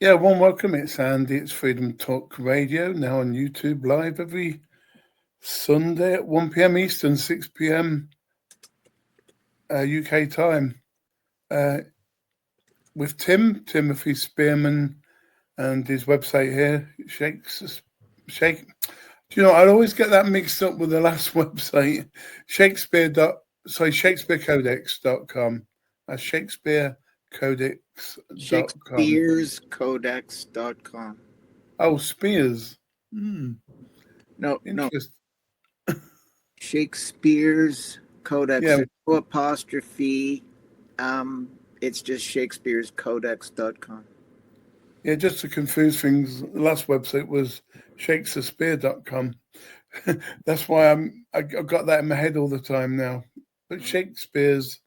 Yeah, warm welcome. It's Andy. It's Freedom Talk Radio, now on YouTube live every Sunday at 1 p.m. Eastern, 6 p.m. UK time. With Timothy Spearman, and his website here, Shake. Do you know, I always get that mixed up with the last website, shakespearecodex.com. That's shakespearecodex.com. Shakespearescodex.com. Oh, Spears. No. Interesting. Shakespeare's Codex. Yeah. There's no apostrophe. It's just shakespearescodex.com. Yeah, just to confuse things, the last website was shakespeare.com. That's why I've got that in my head all the time now. But Shakespeare's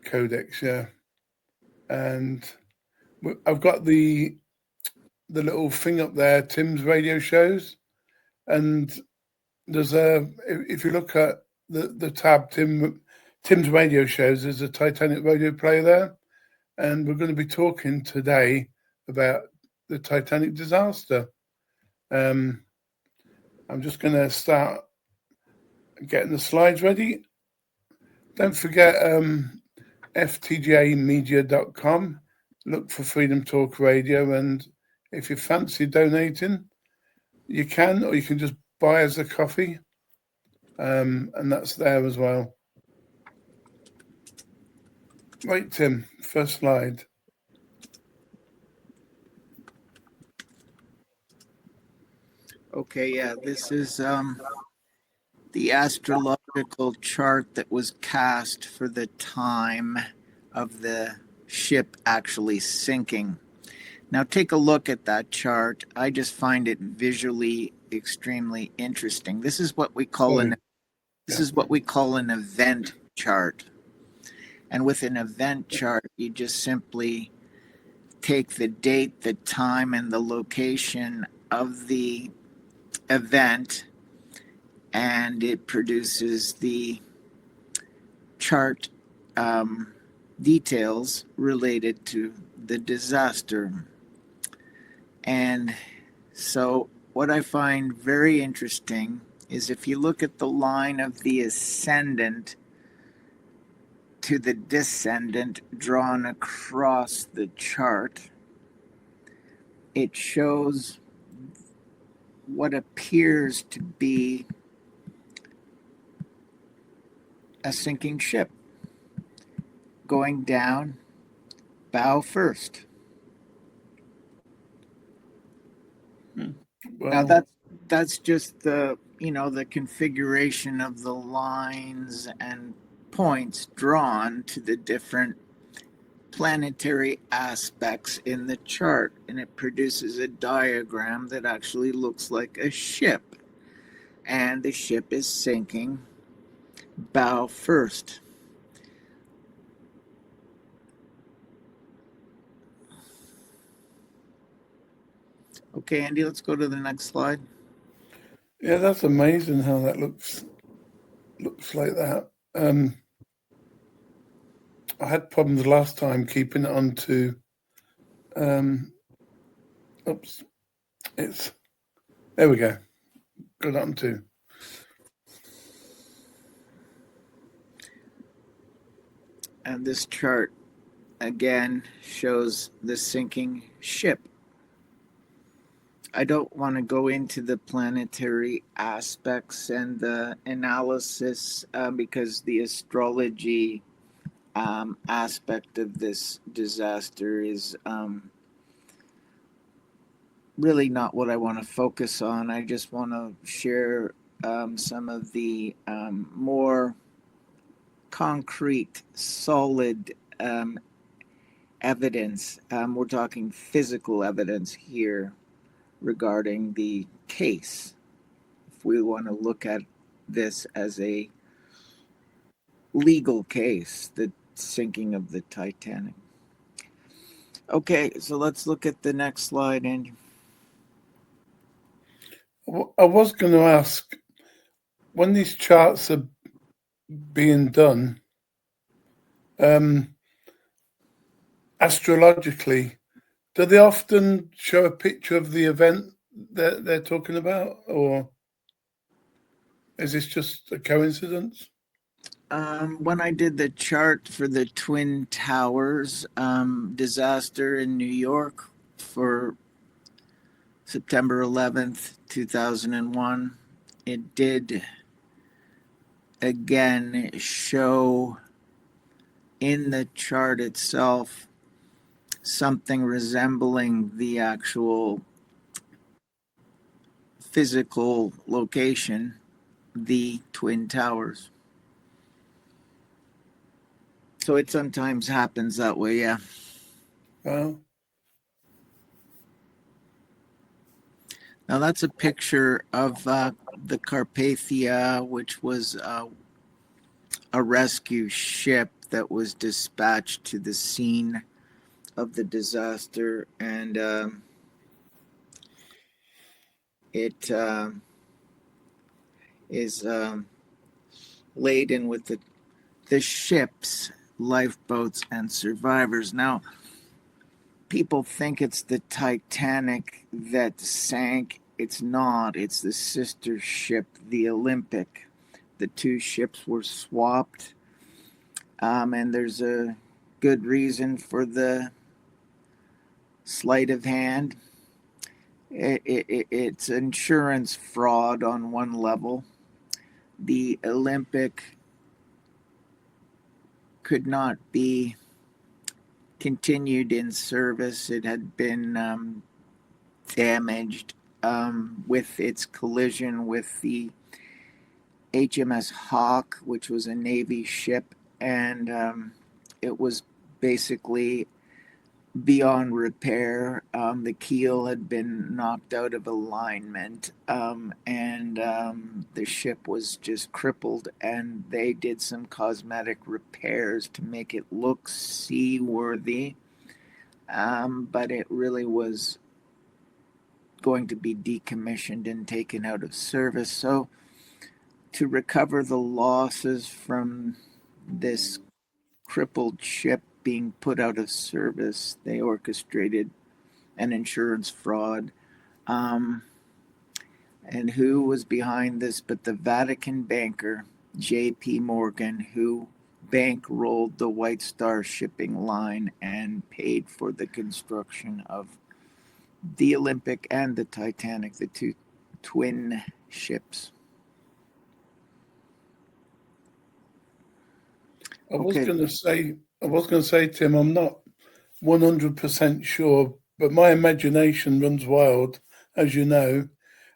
Codex, yeah. And I've got the little thing up there, Tim's radio shows. And there's if you look at the tab, Tim's radio shows, there's a Titanic radio player there. And we're going to be talking today about the Titanic disaster. I'm just going to start getting the slides ready. Don't forget ftjmedia.com. Look for Freedom Talk Radio, and if you fancy donating, you can, or you can just buy us a coffee, and that's there as well. Right, Tim, first slide. Okay, yeah, this is the astrological chart that was cast for the time of the ship actually sinking. Now take a look at that chart. I just find it visually extremely interesting. This is what we call an event chart. And with an event chart, you just simply take the date, the time, and the location of the event, and it produces the chart details related to the disaster. And so what I find very interesting is if you look at the line of the ascendant to the descendant drawn across the chart, it shows what appears to be a sinking ship going down bow first. Well, now that's just the configuration of the lines and points drawn to the different planetary aspects in the chart, and it produces a diagram that actually looks like a ship, and the ship is sinking bow first. Okay, Andy, let's go to the next slide. Yeah, that's amazing how that looks like that. I had problems last time keeping it onto. Oops, there we go. Got it onto. And this chart again shows the sinking ship. I don't want to go into the planetary aspects and the analysis because the astrology aspect of this disaster is really not what I want to focus on. I just want to share some of the more concrete, solid evidence. We're talking physical evidence here regarding the case, if we want to look at this as a legal case, the sinking of the Titanic. Okay, so let's look at the next slide, Andy. I was going to ask, when these charts are being done, astrologically, Do they often show a picture of the event that they're talking about, or is this just a coincidence? When I did the chart for the Twin Towers disaster in New York for September 11th, 2001, it did again show in the chart itself something resembling the actual physical location, the Twin Towers. So it sometimes happens that way, yeah. Well, Now that's a picture of the Carpathia, which was a rescue ship that was dispatched to the scene of the disaster, and it is laden with the ship's lifeboats and survivors. Now, people think it's the Titanic that sank. It's not. It's the sister ship, the Olympic. The two ships were swapped, and there's a good reason for the sleight of hand. It's insurance fraud on one level. The Olympic could not be continued in service. It had been damaged with its collision with the HMS Hawk, which was a Navy ship, and it was basically beyond repair. The keel had been knocked out of alignment, and the ship was just crippled, and they did some cosmetic repairs to make it look seaworthy, but it really was going to be decommissioned and taken out of service. So to recover the losses from this crippled ship being put out of service, they orchestrated an insurance fraud. And who was behind this but the Vatican banker, J.P. Morgan, who bankrolled the White Star shipping line and paid for the construction of the Olympic and the Titanic, the two twin ships. I was going to say, Tim, I'm not 100% sure, but my imagination runs wild, as you know.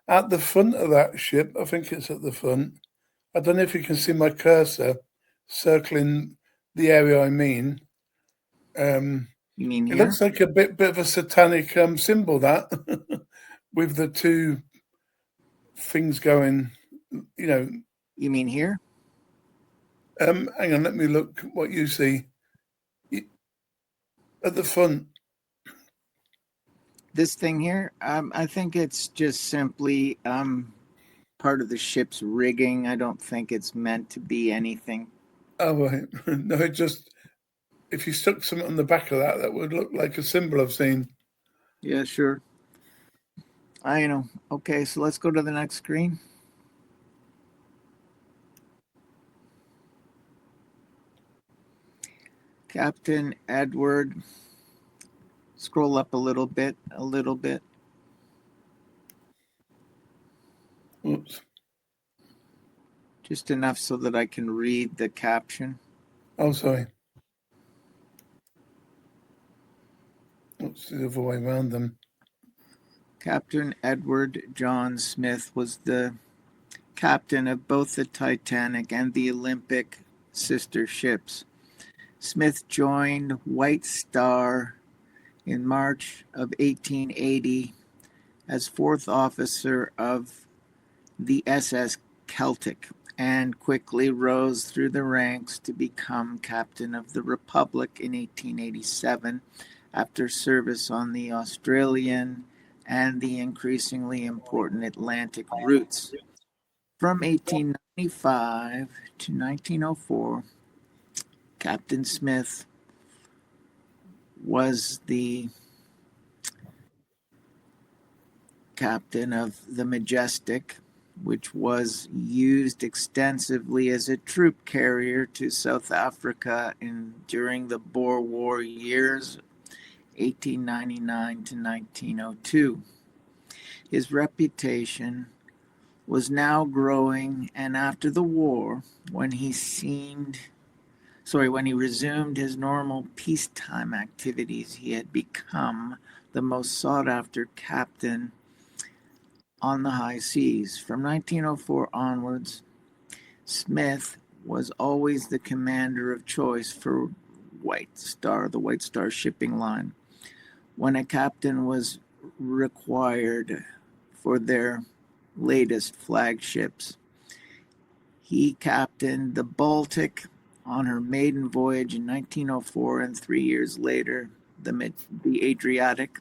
At the front of that ship, I think it's at the front. I don't know if you can see my cursor circling the area I mean. You mean It here? looks like a bit of a satanic symbol, that, with the two things going, you know. You mean here? Hang on, let me look what you see. At the front. This thing here, I think it's just simply part of the ship's rigging. I don't think it's meant to be anything. Oh, right. No, it just, if you stuck something on the back of that, that would look like a symbol I've seen. Yeah, sure. I know. Okay, so let's go to the next screen. Captain Edward. Scroll up a little bit. Oops. Just enough so that I can read the caption. Oh, sorry. What's the other way around them? Captain Edward John Smith was the captain of both the Titanic and the Olympic sister ships. Smith joined White Star in March of 1880 as fourth officer of the SS Celtic and quickly rose through the ranks to become captain of the Republic in 1887 after service on the Australian and the increasingly important Atlantic routes. From 1895 to 1904, Captain Smith was the captain of the Majestic, which was used extensively as a troop carrier to South Africa during the Boer War years, 1899 to 1902. His reputation was now growing, and after the war, when he resumed his normal peacetime activities, he had become the most sought-after captain on the high seas. From 1904 onwards, Smith was always the commander of choice for the White Star shipping line, when a captain was required for their latest flagships. He captained the Baltic on her maiden voyage in 1904, and 3 years later, the Adriatic.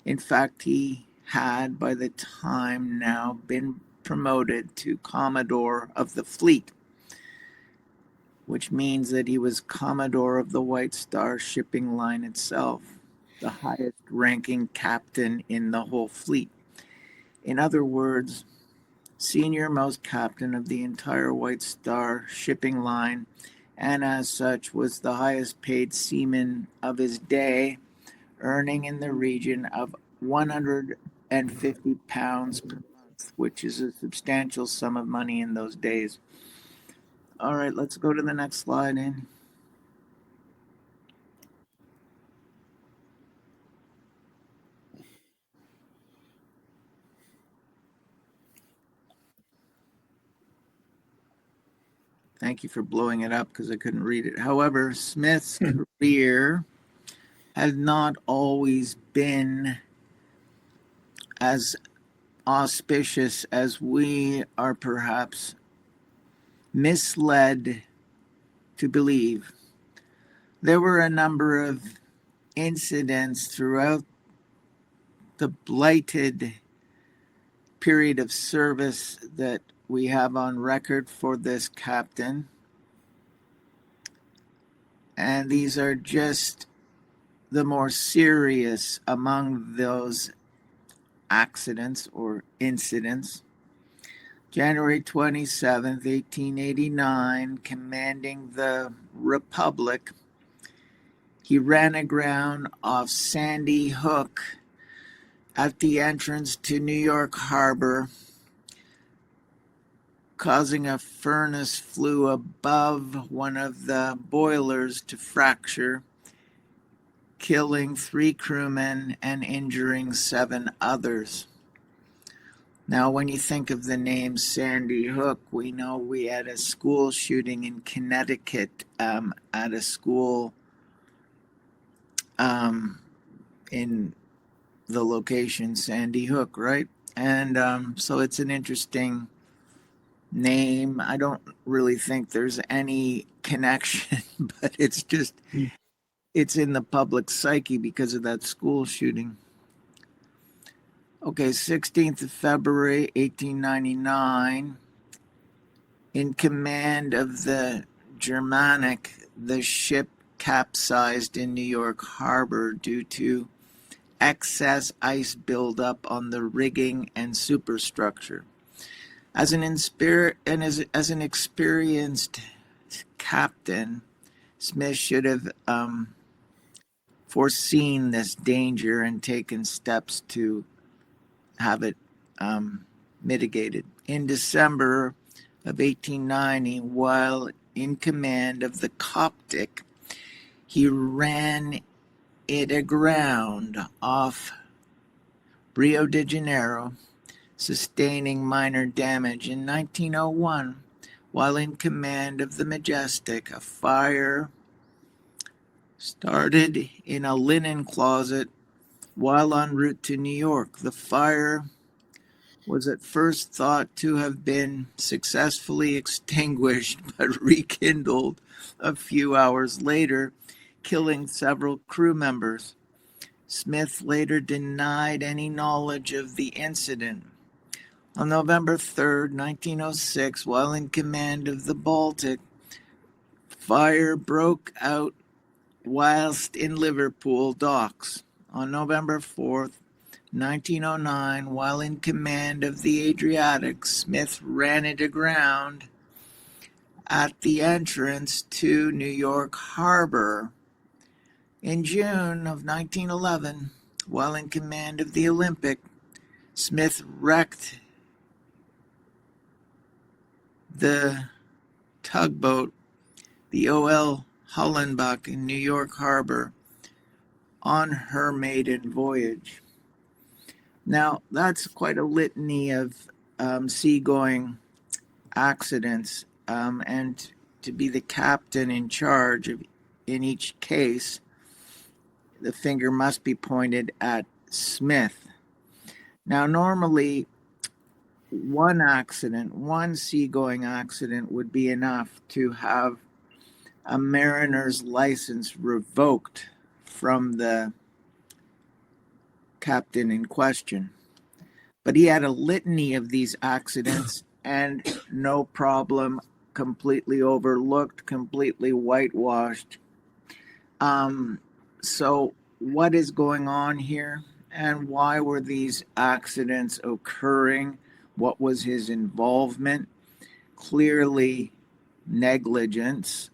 In fact, he had by the time now been promoted to Commodore of the fleet, which means that he was Commodore of the White Star shipping line itself, the highest ranking captain in the whole fleet. In other words, senior most captain of the entire White Star shipping line, and as such was the highest paid seaman of his day, earning in the region of £150 per month, which is a substantial sum of money in those days. All right, let's go to the next slide, Andy. Thank you for blowing it up because I couldn't read it. However, Smith's career had not always been as auspicious as we are perhaps misled to believe. There were a number of incidents throughout the blighted period of service that we have on record for this captain. And these are just the more serious among those accidents or incidents. January 27th, 1889, commanding the Republic, he ran aground off Sandy Hook at the entrance to New York Harbor, causing a furnace flue above one of the boilers to fracture, killing 3 crewmen and injuring 7 others. Now, when you think of the name Sandy Hook, we know we had a school shooting in Connecticut at a school in the location Sandy Hook, right? And so it's an interesting name. I don't really think there's any connection, but it's just, it's in the public psyche because of that school shooting. Okay, 16th of February, 1899, in command of the Germanic, the ship capsized in New York Harbor due to excess ice buildup on the rigging and superstructure. As an experienced captain, Smith should have foreseen this danger and taken steps to have it mitigated. In December of 1890, while in command of the Coptic, he ran it aground off Rio de Janeiro, sustaining minor damage. In 1901, while in command of the Majestic, a fire started in a linen closet while en route to New York. The fire was at first thought to have been successfully extinguished, but rekindled a few hours later, killing several crew members. Smith later denied any knowledge of the incident. On November 3rd, 1906, while in command of the Baltic, fire broke out whilst in Liverpool docks. On November 4th, 1909, while in command of the Adriatic, Smith ran it aground at the entrance to New York Harbor. In June of 1911, while in command of the Olympic, Smith wrecked the tugboat, the O.L. Hullenbach, in New York Harbor on her maiden voyage. Now, that's quite a litany of seagoing accidents, and to be the captain in charge of in each case, the finger must be pointed at Smith. Now, normally, one seagoing accident would be enough to have a mariner's license revoked from the captain in question. But he had a litany of these accidents and no problem, completely overlooked, completely whitewashed. So what is going on here, and why were these accidents occurring? What was his involvement? Clearly negligence.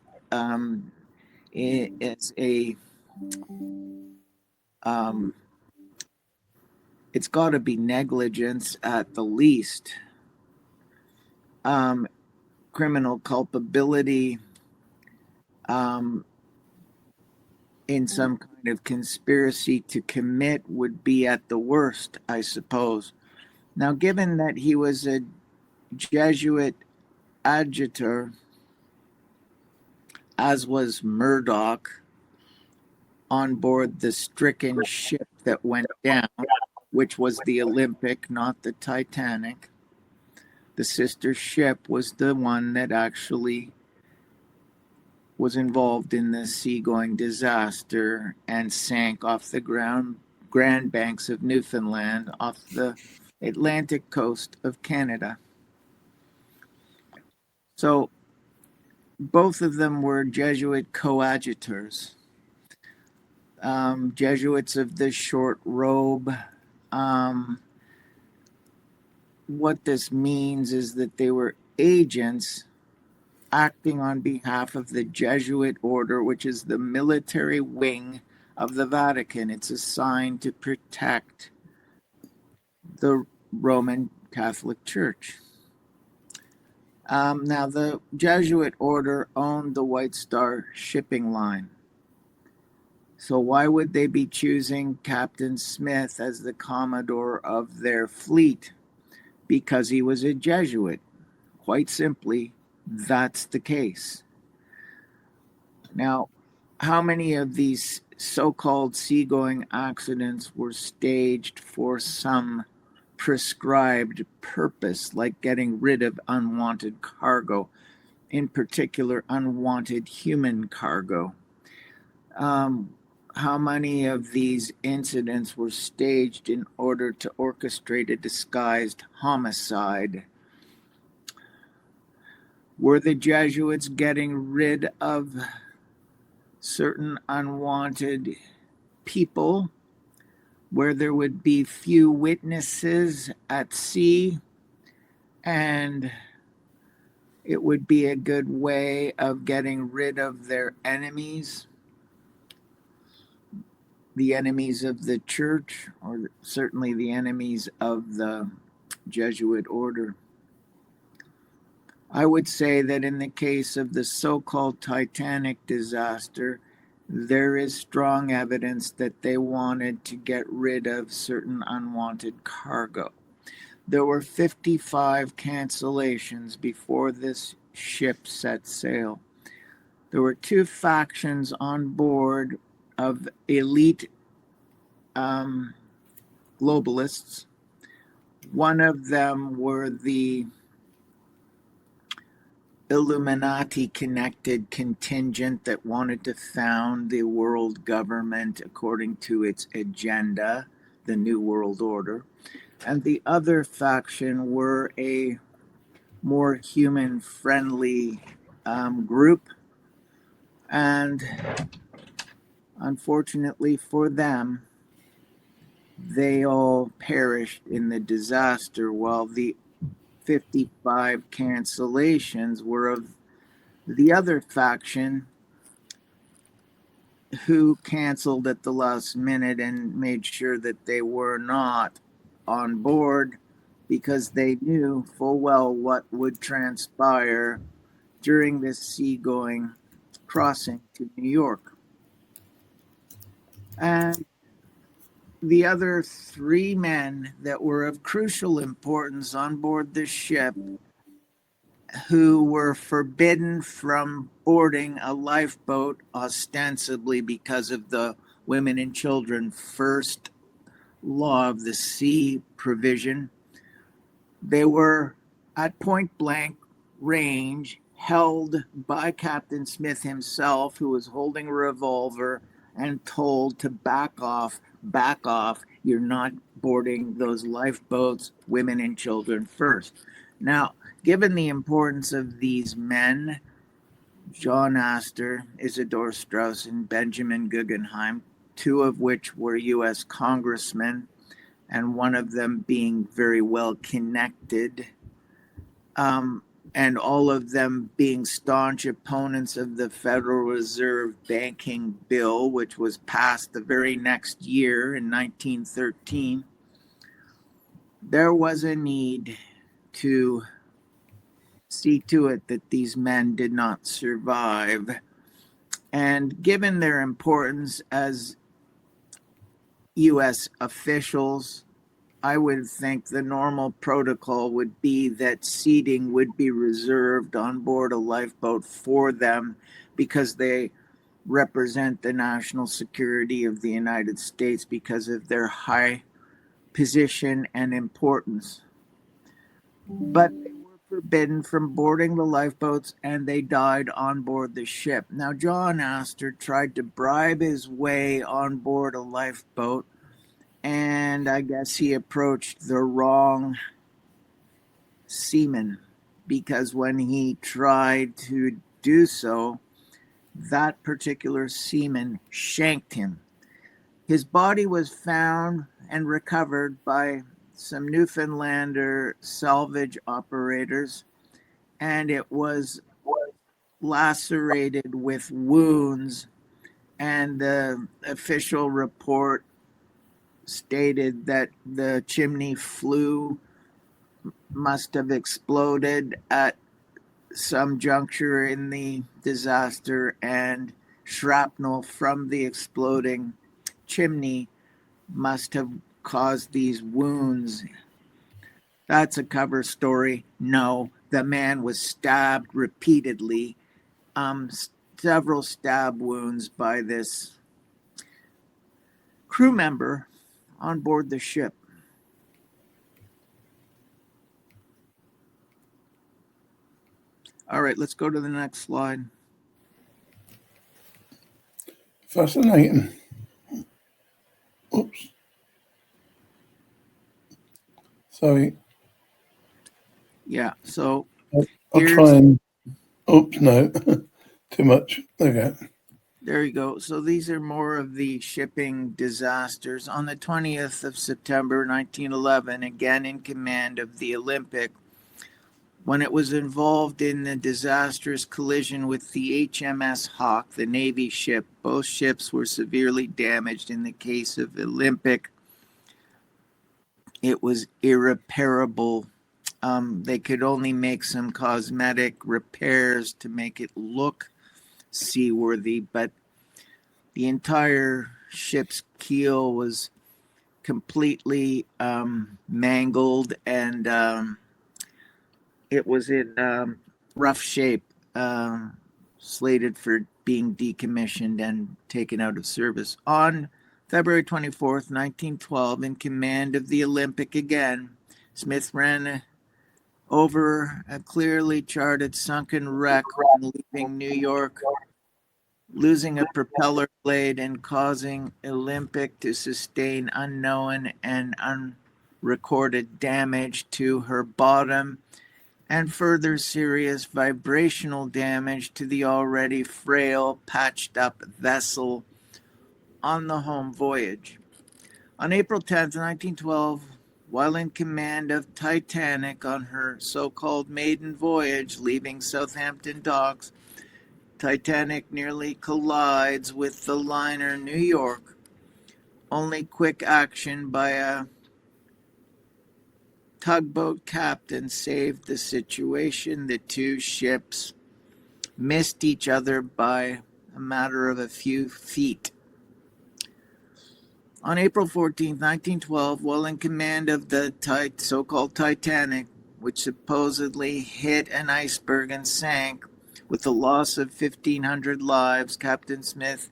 It's got to be negligence at the least. Criminal culpability, in some kind of conspiracy to commit would be at the worst, I suppose. Now, given that he was a Jesuit adjutor, as was Murdoch, on board the stricken ship that went down, which was the Olympic, not the Titanic. The sister ship was the one that actually was involved in the seagoing disaster and sank off the Grand Banks of Newfoundland off the Atlantic coast of Canada. So both of them were Jesuit coadjutors, Jesuits of the short robe. What this means is that they were agents acting on behalf of the Jesuit order, which is the military wing of the Vatican. It's assigned to protect the Roman Catholic Church. Now, the Jesuit order owned the White Star shipping line. So why would they be choosing Captain Smith as the commodore of their fleet? Because he was a Jesuit. Quite simply, that's the case. Now, how many of these so-called seagoing accidents were staged for some prescribed purpose, like getting rid of unwanted cargo, in particular unwanted human cargo? How many of these incidents were staged in order to orchestrate a disguised homicide? Were the Jesuits getting rid of certain unwanted people where there would be few witnesses at sea, and it would be a good way of getting rid of their enemies, the enemies of the church, or certainly the enemies of the Jesuit order? I would say that in the case of the so-called Titanic disaster, there is strong evidence that they wanted to get rid of certain unwanted cargo. There were 55 cancellations before this ship set sail. There were two factions on board of elite globalists. One of them were the Illuminati-connected contingent that wanted to found the world government according to its agenda, the New World Order. And the other faction were a more human-friendly group. And unfortunately for them, they all perished in the disaster, while the 55 cancellations were of the other faction who canceled at the last minute and made sure that they were not on board because they knew full well what would transpire during this seagoing crossing to New York. And the other three men that were of crucial importance on board the ship, who were forbidden from boarding a lifeboat, ostensibly because of the women and children first law of the sea provision, they were at point blank range, held by Captain Smith himself, who was holding a revolver, and told to back off, back off. You're not boarding those lifeboats, women and children first. Now, given the importance of these men, John Astor, Isidor Straus, and Benjamin Guggenheim, two of which were U.S. congressmen, and one of them being very well connected, and all of them being staunch opponents of the Federal Reserve banking bill, which was passed the very next year in 1913, there was a need to see to it that these men did not survive. And given their importance as U.S. officials, I would think the normal protocol would be that seating would be reserved on board a lifeboat for them because they represent the national security of the United States because of their high position and importance. But they were forbidden from boarding the lifeboats and they died on board the ship. Now, John Astor tried to bribe his way on board a lifeboat, and I guess he approached the wrong seaman, because when he tried to do so, that particular seaman shanked him. His body was found and recovered by some Newfoundlander salvage operators, and it was lacerated with wounds, and the official report stated that the chimney flue must have exploded at some juncture in the disaster, and shrapnel from the exploding chimney must have caused these wounds. That's a cover story. No, the man was stabbed repeatedly, several stab wounds by this crew member on board the ship. All right, let's go to the next slide. Fascinating. Oops. Sorry. Yeah, so I'll try and... Oops, no. Too much. Okay. There you go. So these are more of the shipping disasters. On the 20th of September, 1911, again in command of the Olympic, when it was involved in the disastrous collision with the HMS Hawk, the Navy ship, both ships were severely damaged. In the case of Olympic, it was irreparable. They could only make some cosmetic repairs to make it look seaworthy, but the entire ship's keel was completely mangled, and it was in rough shape, slated for being decommissioned and taken out of service. On February 24th, 1912, in command of the Olympic again, Smith ran over a clearly charted sunken wreck when leaving New York, losing a propeller blade and causing Olympic to sustain unknown and unrecorded damage to her bottom and further serious vibrational damage to the already frail, patched up vessel on the home voyage. On April 10th, 1912, while in command of Titanic on her so-called maiden voyage leaving Southampton docks, Titanic nearly collides with the liner New York. Only quick action by a tugboat captain saved the situation. The two ships missed each other by a matter of a few feet. On April 14, 1912, while in command of the so-called Titanic, which supposedly hit an iceberg and sank with the loss of 1,500 lives, Captain Smith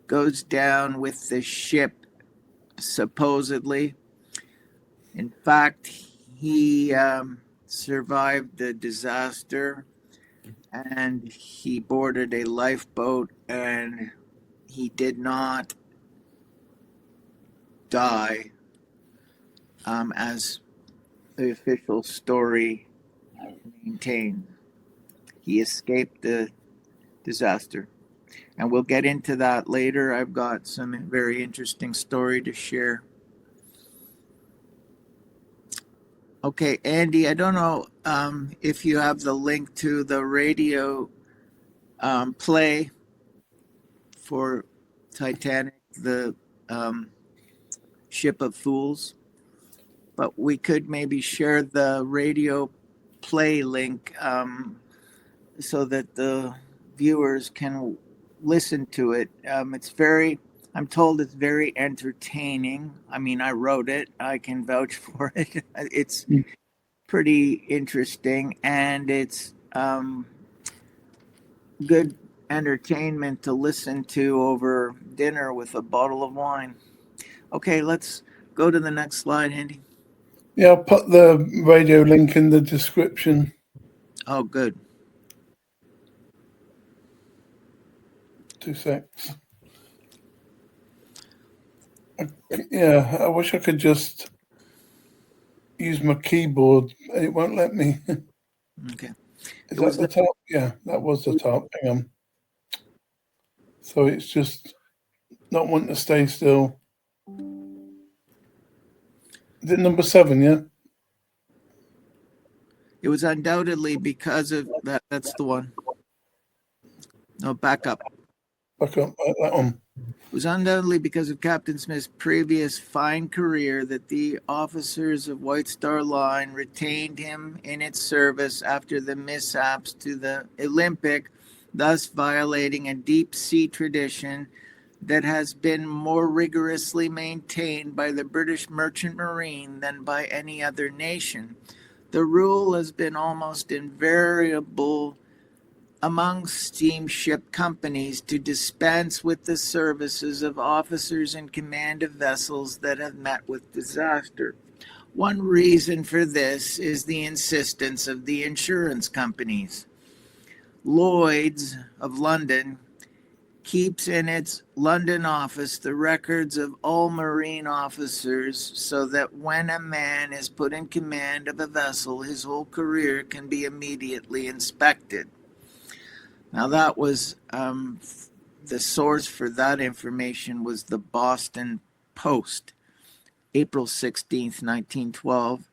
goes down with the ship, supposedly. In fact, he survived the disaster and he boarded a lifeboat, and he did not die, as the official story maintains. He escaped the disaster, and we'll get into that later. I've got some very interesting story to share. Okay, Andy, I don't know if you have the link to the radio play for Titanic, the Ship of Fools, but we could maybe share the radio play link so that the viewers can listen to it. I'm told it's very entertaining. I mean, I wrote it, I can vouch for it. It's pretty interesting, and it's good entertainment to listen to over dinner with a bottle of wine. Okay, let's go to the next slide, Andy. Yeah, I'll put the radio link in the description. Oh, good. 2 secs. Yeah, I wish I could just use my keyboard. It won't let me. Okay. Is that the top? Yeah, that was the top. Hang on. So it's just not wanting to stay still. Is it number 7, yeah? It was undoubtedly because of that. That's the one. No, back up. Back up, that one. It was undoubtedly because of Captain Smith's previous fine career that the officers of White Star Line retained him in its service after the mishaps to the Olympic, thus violating a deep sea tradition that has been more rigorously maintained by the British Merchant Marine than by any other nation. The rule has been almost invariable among steamship companies to dispense with the services of officers in command of vessels that have met with disaster. One reason for this is the insistence of the insurance companies. Lloyd's of London keeps in its London office the records of all marine officers so that when a man is put in command of a vessel, his whole career can be immediately inspected. Now, that was the source for that information was the Boston Post, April 16th, 1912,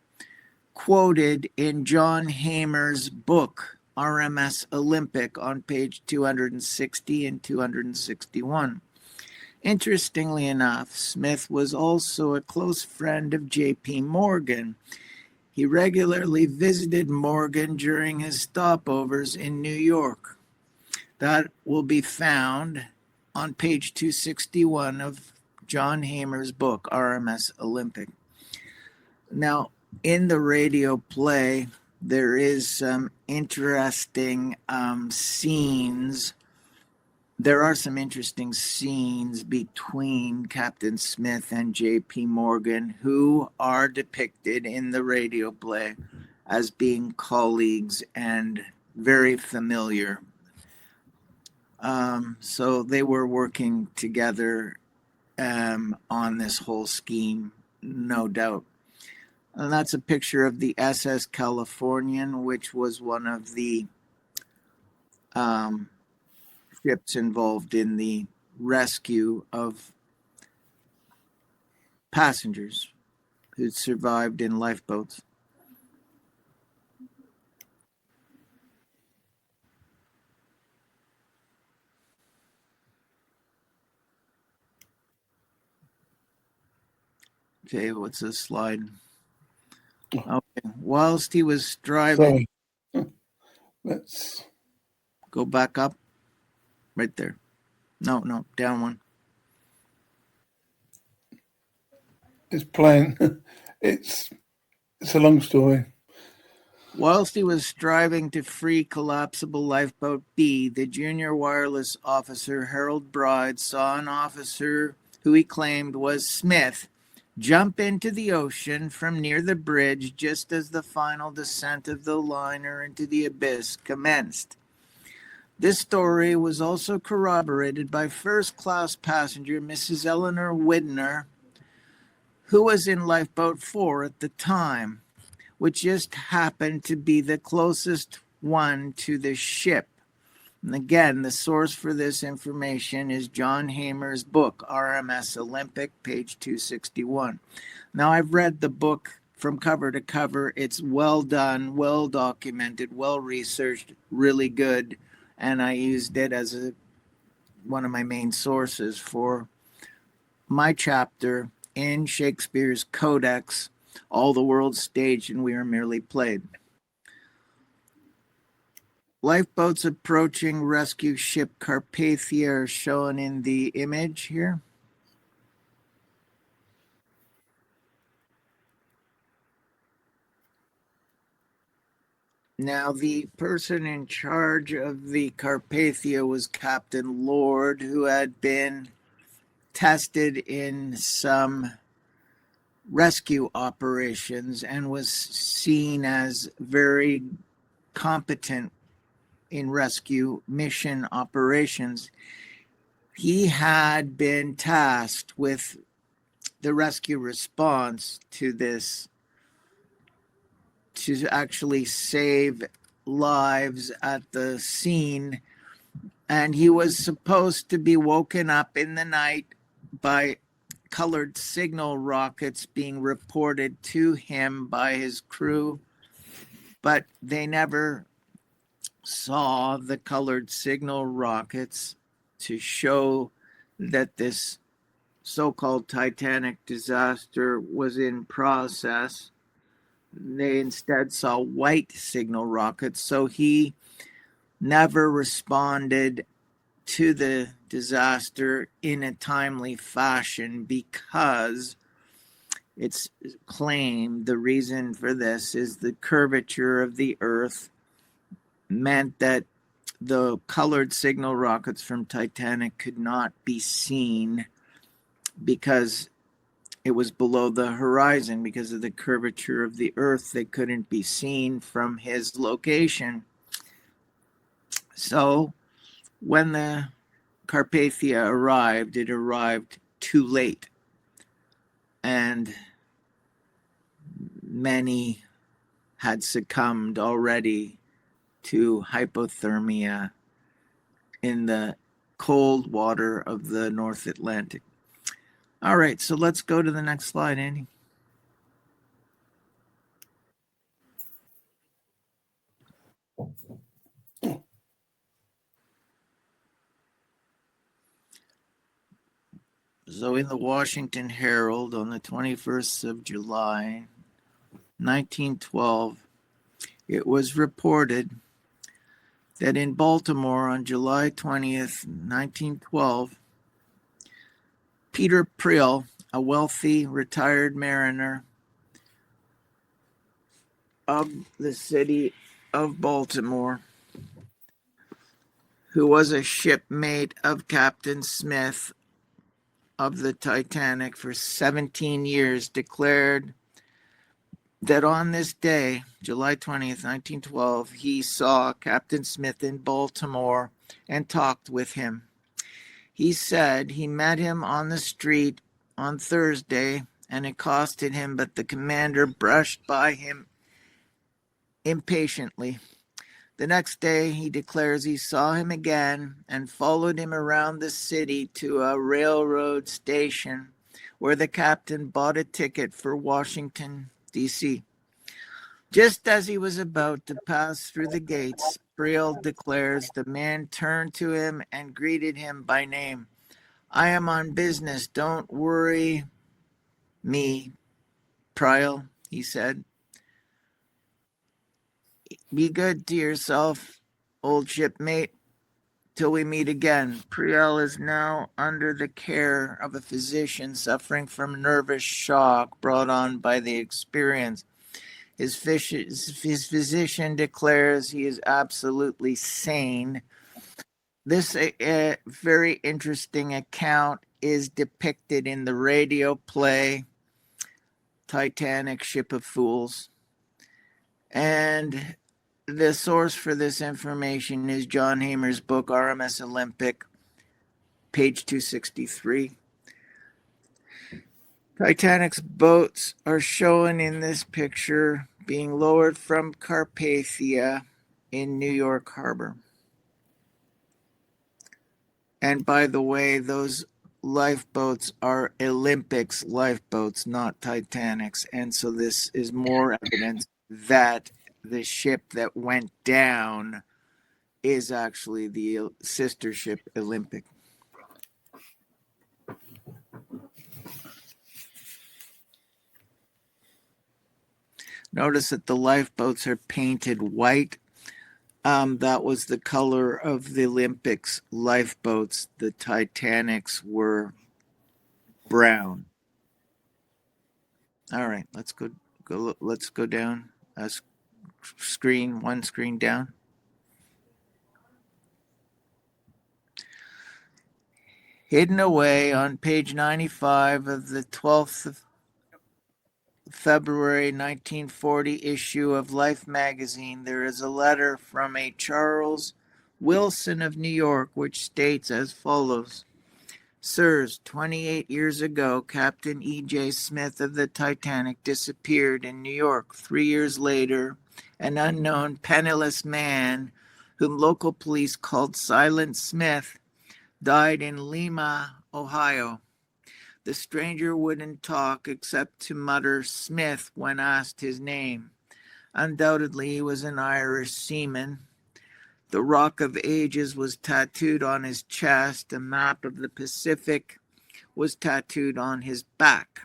quoted in John Hamer's book, RMS Olympic, on page 260 and 261. Interestingly enough, Smith was also a close friend of J.P. Morgan. He regularly visited Morgan during his stopovers in New York. That will be found on page 261 of John Hamer's book, RMS Olympic. Now, in the radio play, there is some interesting scenes. There are some interesting scenes between Captain Smith and J.P. Morgan, who are depicted in the radio play as being colleagues and very familiar. So they were working together on this whole scheme, no doubt. And that's a picture of the SS Californian, which was one of the ships involved in the rescue of passengers who survived in lifeboats. Okay, what's this slide? Okay, whilst he was driving, Sorry. Let's go back up. Right there. No, down one. It's playing. It's a long story. Whilst he was striving to free collapsible lifeboat B, the junior wireless officer, Harold Bride, saw an officer who he claimed was Smith jump into the ocean from near the bridge just as the final descent of the liner into the abyss commenced. This story was also corroborated by first-class passenger Mrs. Eleanor Widner, who was in lifeboat 4 at the time, which just happened to be the closest one to the ship. And again, the source for this information is John Hamer's book, RMS Olympic, page 261. Now, I've read the book from cover to cover. It's well done, well documented, well researched, really good. And I used it as one of my main sources for my chapter in Shakespeare's Codex, All the World Staged and We Are Merely Played. Lifeboats approaching rescue ship Carpathia are shown in the image here. Now, the person in charge of the Carpathia was Captain Lord, who had been tested in some rescue operations and was seen as very competent in rescue mission operations. He had been tasked with the rescue response to this, to actually save lives at the scene. And he was supposed to be woken up in the night by colored signal rockets being reported to him by his crew, but they never saw the colored signal rockets to show that this so-called Titanic disaster was in process. They instead saw white signal rockets, so he never responded to the disaster in a timely fashion because it's claimed the reason for this is the curvature of the Earth meant that the colored signal rockets from Titanic could not be seen because it was below the horizon. Because of the curvature of the Earth, they couldn't be seen from his location. So when the Carpathia arrived, it arrived too late. And many had succumbed already to hypothermia in the cold water of the North Atlantic. All right, so let's go to the next slide, Andy. So in the Washington Herald on the 21st of July, 1912, it was reported that in Baltimore on July 20th, 1912, Peter Prill, a wealthy retired mariner of the city of Baltimore, who was a shipmate of Captain Smith of the Titanic for 17 years, declared that on this day, July 20th, 1912, he saw Captain Smith in Baltimore and talked with him. He said he met him on the street on Thursday and accosted him, but the commander brushed by him impatiently. The next day, he declares he saw him again and followed him around the city to a railroad station where the captain bought a ticket for Washington, D.C. Just as he was about to pass through the gates, Priel declares the man turned to him and greeted him by name. I am on business. Don't worry me, Priel, he said. Be good to yourself, old shipmate, till we meet again. Priel is now under the care of a physician suffering from nervous shock brought on by the experience. His physician declares he is absolutely sane. This very interesting account is depicted in the radio play Titanic, Ship of Fools. And the source for this information is John Hamer's book, RMS Olympic, page 263. Titanic's boats are shown in this picture being lowered from Carpathia in New York Harbor. And by the way, those lifeboats are Olympics lifeboats, not Titanics. And so this is more evidence that the ship that went down is actually the sister ship Olympic. Notice that the lifeboats are painted white. That was the color of the Olympics lifeboats. The Titanics were brown. All right, let's go. Let's go down a screen, one screen down. Hidden away on page 95 of the 12th of February 1940 issue of Life magazine, there is a letter from a Charles Wilson of New York, which states as follows. Sirs, 28 years ago, Captain E.J. Smith of the Titanic disappeared in New York. 3 years later, an unknown penniless man, whom local police called Silent Smith, died in Lima, Ohio. The stranger wouldn't talk except to mutter Smith when asked his name. Undoubtedly, he was an Irish seaman. The Rock of Ages was tattooed on his chest. A map of the Pacific was tattooed on his back.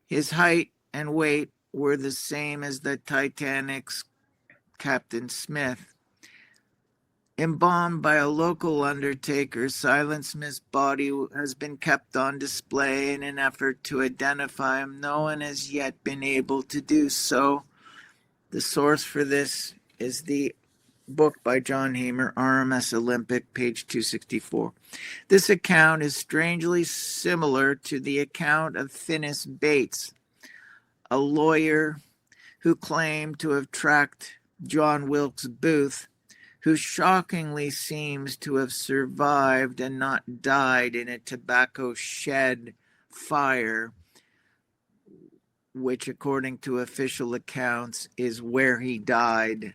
His height and weight were the same as the Titanic's Captain Smith. Embalmed by a local undertaker, Silent Smith's body has been kept on display in an effort to identify him. No one has yet been able to do so. The source for this is the book by John Hamer, RMS Olympic, page 264. This account is strangely similar to the account of Finis Bates, a lawyer who claimed to have tracked John Wilkes Booth, who shockingly seems to have survived and not died in a tobacco shed fire, which, according to official accounts, is where he died.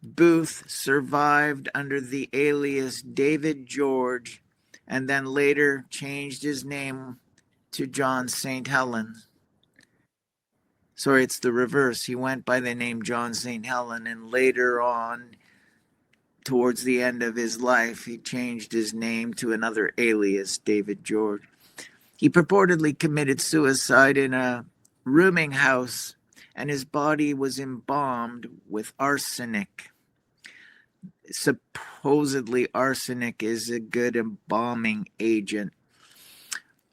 Booth survived under the alias David George and then later changed his name to John St. Helen. Sorry, it's the reverse. He went by the name John St. Helen, and later on, towards the end of his life, he changed his name to another alias, David George. He purportedly committed suicide in a rooming house, and his body was embalmed with arsenic. Supposedly, arsenic is a good embalming agent.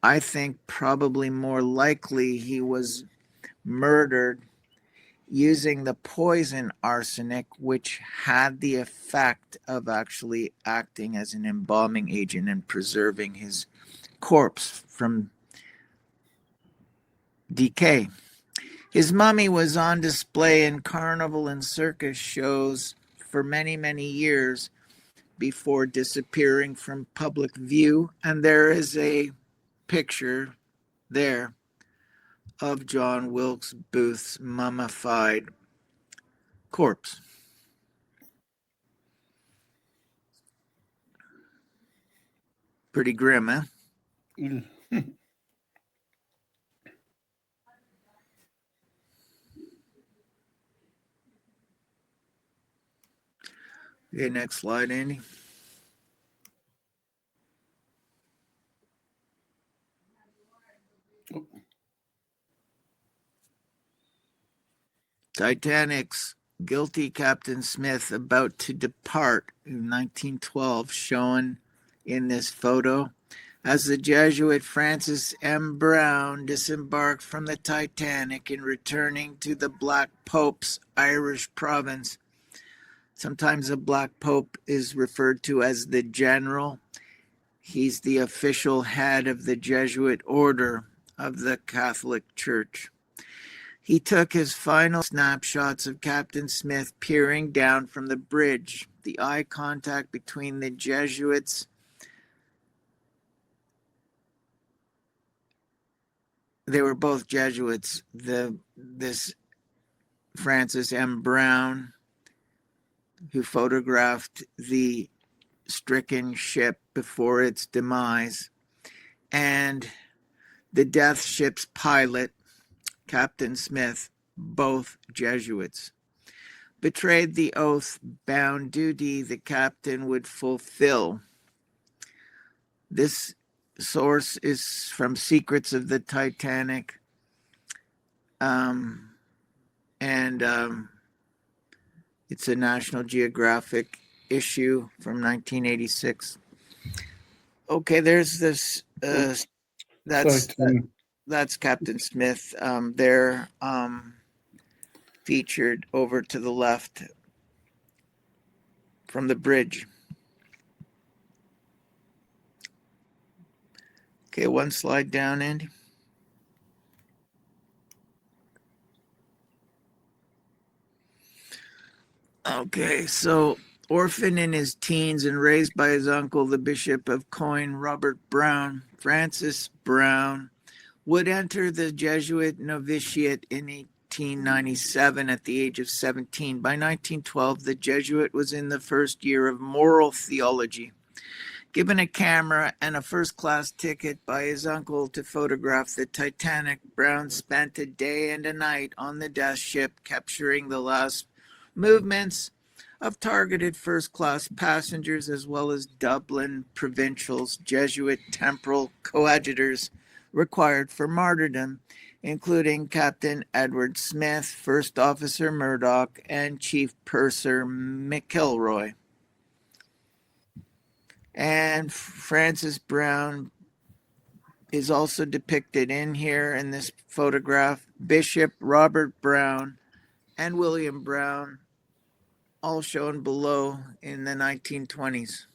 I think probably more likely he was murdered using the poison arsenic, which had the effect of actually acting as an embalming agent and preserving his corpse from decay. His mummy was on display in carnival and circus shows for many, many years before disappearing from public view, and there is a picture there of John Wilkes Booth's mummified corpse. Pretty grim, huh? Okay, next slide, Andy. Titanic's guilty Captain Smith about to depart in 1912, shown in this photo. As the Jesuit Francis M. Brown disembarked from the Titanic in returning to the Black Pope's Irish province. Sometimes the Black Pope is referred to as the General. He's the official head of the Jesuit order of the Catholic Church. He took his final snapshots of Captain Smith peering down from the bridge. The eye contact between the Jesuits, they were both Jesuits. This Francis M. Brown, who photographed the stricken ship before its demise, and the death ship's pilot, Captain Smith, both Jesuits, betrayed the oath-bound duty the captain would fulfill. This source is from Secrets of the Titanic, and it's a National Geographic issue from 1986. Okay, there's this. That's Captain Smith. They're featured over to the left from the bridge. Okay, one slide down, Andy. Okay, so orphaned in his teens and raised by his uncle, the Bishop of Coin, Robert Brown, Francis Brown would enter the Jesuit novitiate in 1897 at the age of 17. By 1912, the Jesuit was in the first year of moral theology. Given a camera and a first-class ticket by his uncle to photograph the Titanic, Brown spent a day and a night on the death ship, capturing the last movements of targeted first-class passengers, as well as Dublin provincials, Jesuit temporal coadjutors required for martyrdom, including Captain Edward Smith, First Officer Murdoch, and Chief Purser McIlroy. And Francis Brown is also depicted in here in this photograph. Bishop Robert Brown and William Brown, all shown below in the 1920s.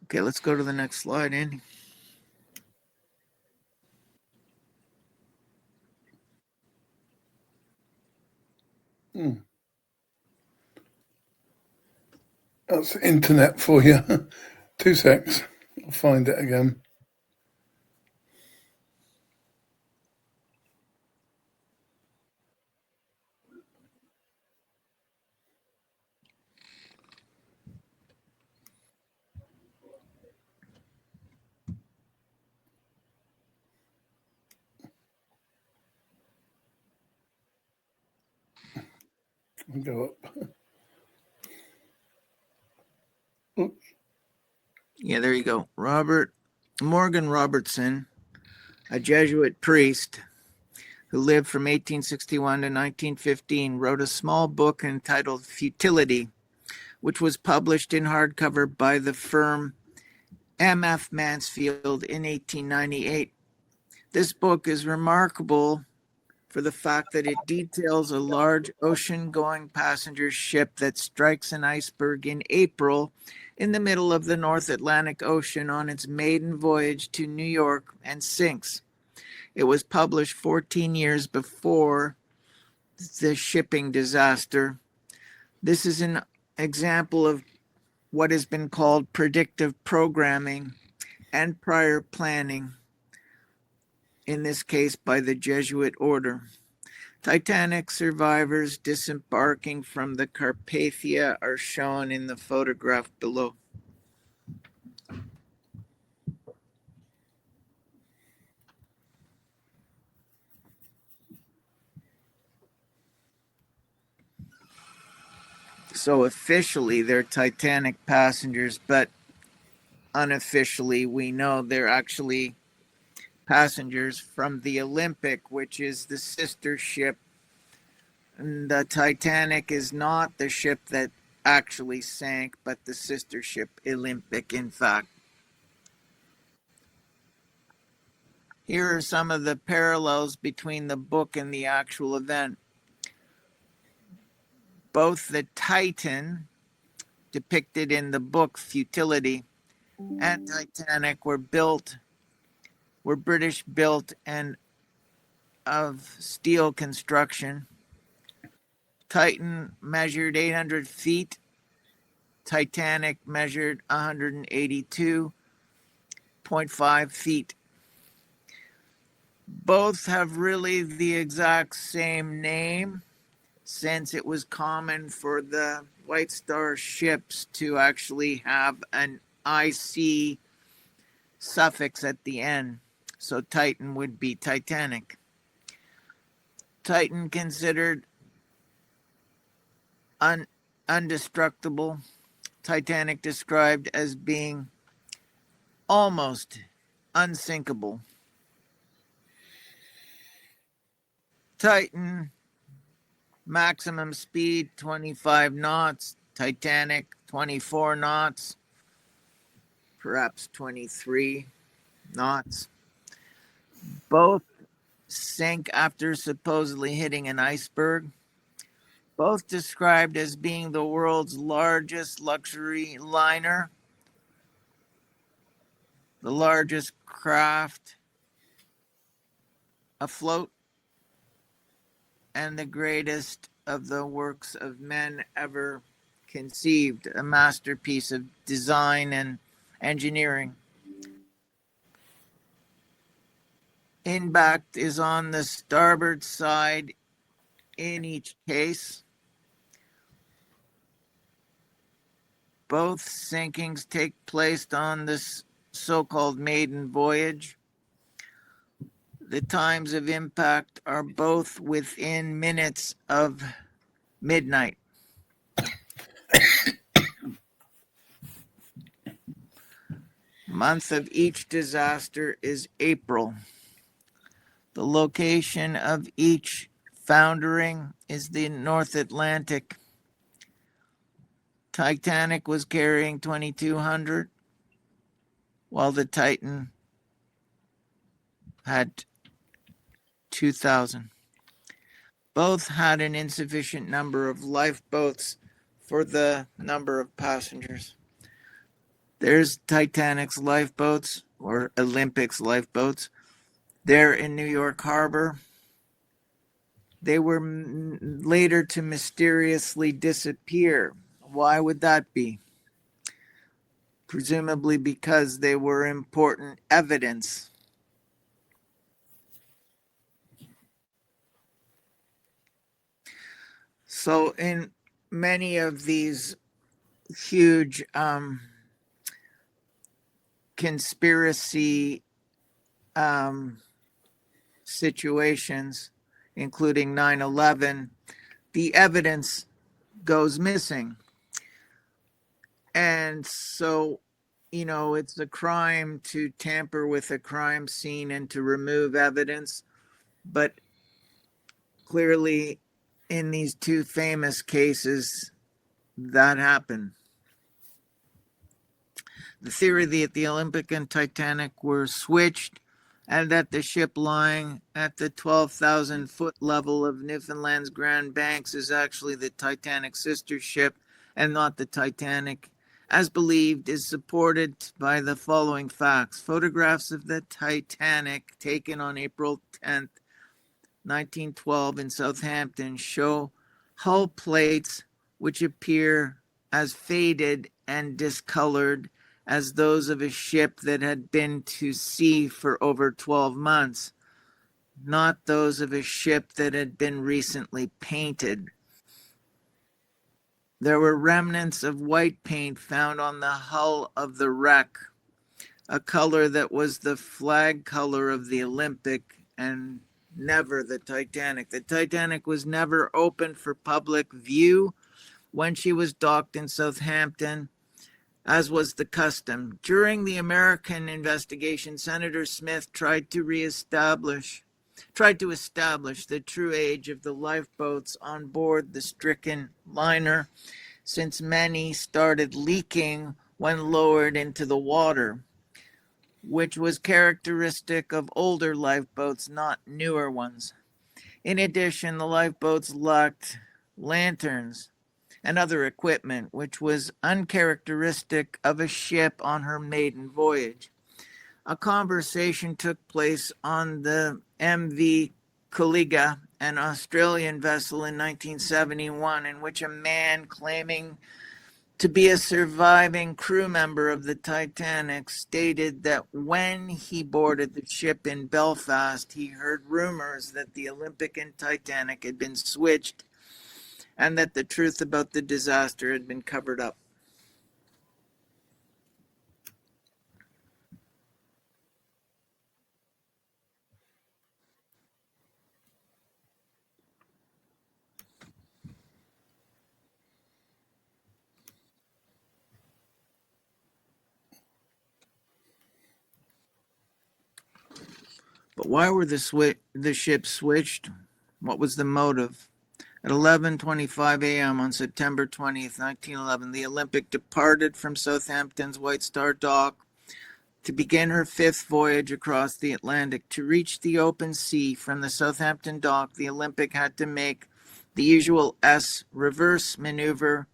Okay, let's go to the next slide, Andy. That's internet for you. 2 secs. I'll find it again. I'll go up. Oops. Yeah, there you go. Morgan Robertson, a Jesuit priest who lived from 1861 to 1915, wrote a small book entitled Futility, which was published in hardcover by the firm M.F. Mansfield in 1898. This book is remarkable for the fact that it details a large ocean-going passenger ship that strikes an iceberg in April in the middle of the North Atlantic Ocean on its maiden voyage to New York and sinks. It was published 14 years before the shipping disaster. This is an example of what has been called predictive programming and prior planning, in this case by the Jesuit order. Titanic survivors disembarking from the Carpathia are shown in the photograph below. So officially they're Titanic passengers, but unofficially we know they're actually passengers from the Olympic, which is the sister ship. And the Titanic is not the ship that actually sank, but the sister ship Olympic, in fact. Here are some of the parallels between the book and the actual event. Both the Titan, depicted in the book Futility, and Titanic were British built and of steel construction. Titan measured 800 feet. Titanic measured 182.5 feet. Both have really the exact same name, since it was common for the White Star ships to actually have an IC suffix at the end. So Titan would be Titanic. Titan considered indestructible. Titanic described as being almost unsinkable. Titan maximum speed 25 knots. Titanic 24 knots, perhaps 23 knots. Both sank after supposedly hitting an iceberg. Both described as being the world's largest luxury liner, the largest craft afloat, and the greatest of the works of men ever conceived, a masterpiece of design and engineering. Impact is on the starboard side in each case. Both sinkings take place on this so-called maiden voyage. The times of impact are both within minutes of midnight. Month of each disaster is April. The location of each foundering is the North Atlantic. Titanic was carrying 2,200, while the Titan had 2,000. Both had an insufficient number of lifeboats for the number of passengers. There's Titanic's lifeboats, or Olympic's lifeboats. They're in New York Harbor. They were later to mysteriously disappear. Why would that be? Presumably because they were important evidence. So in many of these huge conspiracy situations, including 9/11, the evidence goes missing. And so, it's a crime to tamper with a crime scene and to remove evidence. But clearly, in these two famous cases, that happened. The theory that the Olympic and Titanic were switched, and that the ship lying at the 12,000 foot level of Newfoundland's Grand Banks is actually the Titanic's sister ship and not the Titanic, as believed, is supported by the following facts. Photographs of the Titanic taken on April 10th, 1912 in Southampton show hull plates which appear as faded and discolored as those of a ship that had been to sea for over 12 months. not those of a ship that had been recently painted. There were remnants of white paint found on the hull of the wreck, a color that was the flag color of the Olympic and never the Titanic. The Titanic was never open for public view when she was docked in Southampton, as was the custom. During the American investigation, Senator Smith tried to establish the true age of the lifeboats on board the stricken liner, since many started leaking when lowered into the water, which was characteristic of older lifeboats, not newer ones. In addition, the lifeboats lacked lanterns and other equipment, which was uncharacteristic of a ship on her maiden voyage. A conversation took place on the MV Caliga, an Australian vessel in 1971, in which a man claiming to be a surviving crew member of the Titanic stated that when he boarded the ship in Belfast, he heard rumors that the Olympic and Titanic had been switched and that the truth about the disaster had been covered up. But why were the ships switched? What was the motive? At 11:25 a.m. on September 20th, 1911, the Olympic departed from Southampton's White Star Dock to begin her fifth voyage across the Atlantic. To reach the open sea from the Southampton dock, the Olympic had to make the usual S reverse maneuver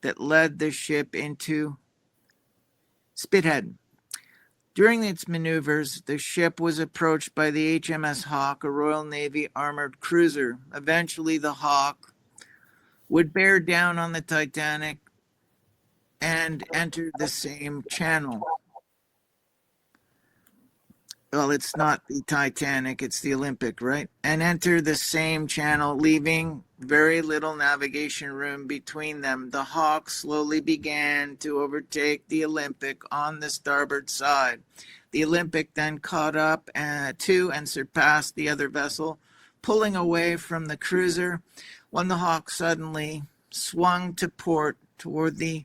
that led the ship into Spithead. During its maneuvers, the ship was approached by the HMS Hawke, a Royal Navy armored cruiser. Eventually, the Hawke would bear down on the Titanic and enter the same channel. Well, it's not the Titanic, it's the Olympic, right? And enter the same channel, leaving very little navigation room between them. The Hawke slowly began to overtake the Olympic on the starboard side. The Olympic then caught up to and surpassed the other vessel, pulling away from the cruiser when the Hawke suddenly swung to port toward the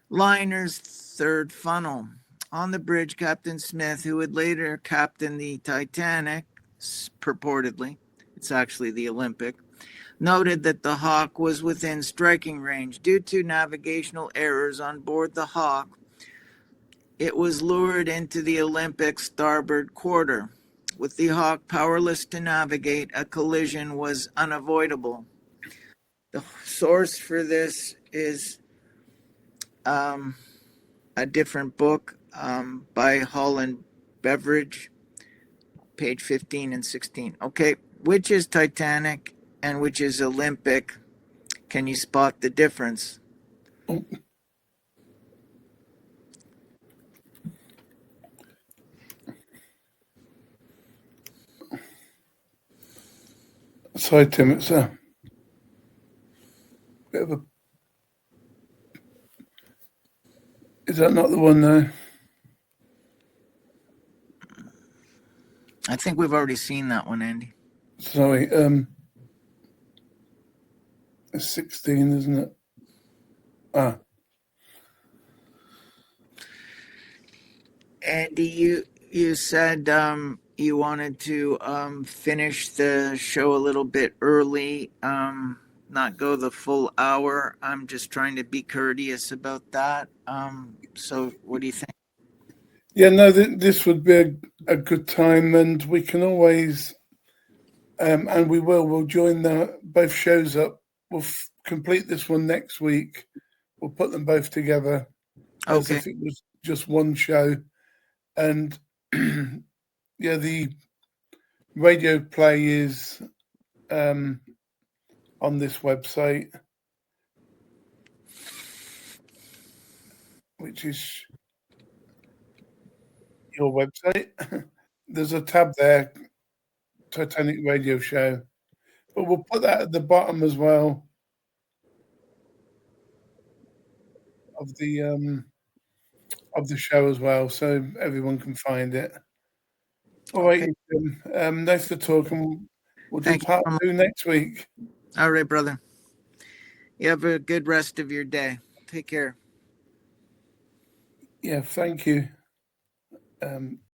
liner's third funnel. On the bridge, Captain Smith, who would later captain the Titanic, purportedly, it's actually the Olympic, noted that the Hawke was within striking range. Due to navigational errors on board the Hawke, it was lured into the Olympic's starboard quarter. With the Hawke powerless to navigate, a collision was unavoidable. The source for this is a different book by Hall and Beveridge, page 15 and 16. Okay, which is Titanic and which is Olympic? Can you spot the difference? Sorry, Tim, it's a bit of a... Is that not the one though? I think we've already seen that one, Andy. Sorry, it's 16, isn't it? Andy, you said you wanted to finish the show a little bit early, not go the full hour. I'm just trying to be courteous about that. So what do you think? Yeah, no, this would be a good time, and we can always, and we'll join both shows up. We'll complete this one next week. We'll put them both together as if it was just one show. And yeah, the radio play is on this website, which is your website. There's a tab there Titanic radio show. But we'll put that at the bottom as well of the show as well, so everyone can find it. All right, Jim. Nice to talk, and we'll do Thank part you. 2 next week. All right, brother. You have a good rest of your day. Take care. Yeah, thank you.